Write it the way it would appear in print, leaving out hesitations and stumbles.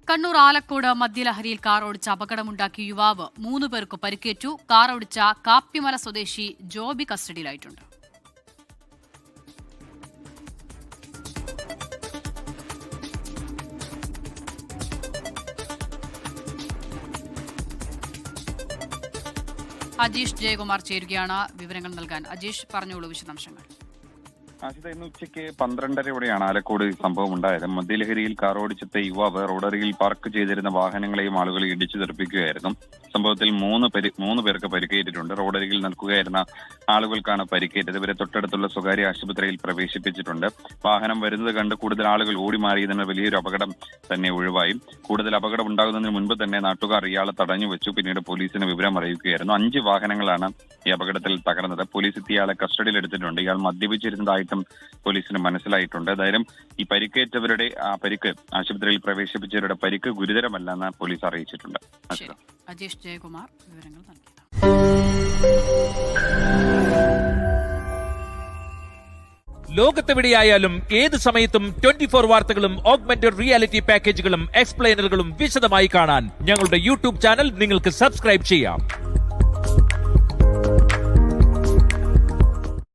കണ്ണൂർ ആലക്കോട് മദ്യലഹരിയിൽ കാർ ഓടിച്ച അപകടമുണ്ടാക്കിയ യുവാവ് 3 പേർക്ക് പരിക്കേറ്റു. കാർ ഓടിച്ച കാപ്പിമല സ്വദേശി ജോബി കസ്റ്റഡിയിലായിട്ടുണ്ട്. അജീഷ് ജയകുമാർ ചേരുകയാണ് വിവരങ്ങൾ നൽകാൻ. അജീഷ്, പറഞ്ഞോളൂ വിശദാംശങ്ങൾ. ആശിത, ഇന്ന് ഉച്ചയ്ക്ക് 12:30 ആലക്കോട് സംഭവം ഉണ്ടായത്. മദ്യലഹരിയിൽ കാർ ഓടിച്ചെത്തിയ യുവാവ് റോഡരികിൽ പാർക്ക് ചെയ്തിരുന്ന വാഹനങ്ങളെയും ആളുകളെ ഇടിച്ചു തെറിപ്പിക്കുകയായിരുന്നു. സംഭവത്തിൽ 3 പേർക്ക് പരിക്കേറ്റിട്ടുണ്ട്. റോഡരികിൽ നിൽക്കുകയായിരുന്ന ആളുകൾക്കാണ് പരിക്കേറ്റത്. ഇവരെ തൊട്ടടുത്തുള്ള സ്വകാര്യ ആശുപത്രിയിൽ പ്രവേശിപ്പിച്ചിട്ടുണ്ട്. വാഹനം വരുന്നത് കണ്ട് കൂടുതൽ ആളുകൾ ഓടി മാറിയതിന് വലിയൊരു അപകടം തന്നെ ഒഴിവായി. കൂടുതൽ അപകടം ഉണ്ടാകുന്നതിന് മുൻപ് തന്നെ നാട്ടുകാർ ഇയാളെ തടഞ്ഞു വെച്ചു. പിന്നീട് പോലീസിന് വിവരം അറിയിക്കുകയായിരുന്നു. 5 വാഹനങ്ങളാണ് ഈ അപകടത്തിൽ തകർന്നത്. പോലീസ് ഇയാളെ കസ്റ്റഡിയിലെടുത്തിട്ടുണ്ട്. ഇയാൾ മദ്യപിച്ചിരുന്നതായിട്ടും പോലീസിന് മനസ്സിലായിട്ടുണ്ട്. ഏതായാലും ഈ പരിക്കേറ്റവരുടെ പരിക്ക്, ആശുപത്രിയിൽ പ്രവേശിപ്പിച്ചവരുടെ പരിക്ക് ഗുരുതരമല്ലെന്ന് പോലീസ് അറിയിച്ചിട്ടുണ്ട്. അജീഷ് ജയകുമാർ വിവരങ്ങൾ നൽകി. ലോകത്തെവിടെയായാലും ഏത് സമയത്തും 24 വാർത്തകളും ഓഗ്മെന്റഡ് റിയാലിറ്റി പാക്കേജുകളും എക്സ്പ്ലെയിനറുകളും വിശദമായി കാണാൻ ഞങ്ങളുടെ യൂട്യൂബ് ചാനൽ നിങ്ങൾക്ക് സബ്സ്ക്രൈബ് ചെയ്യാം.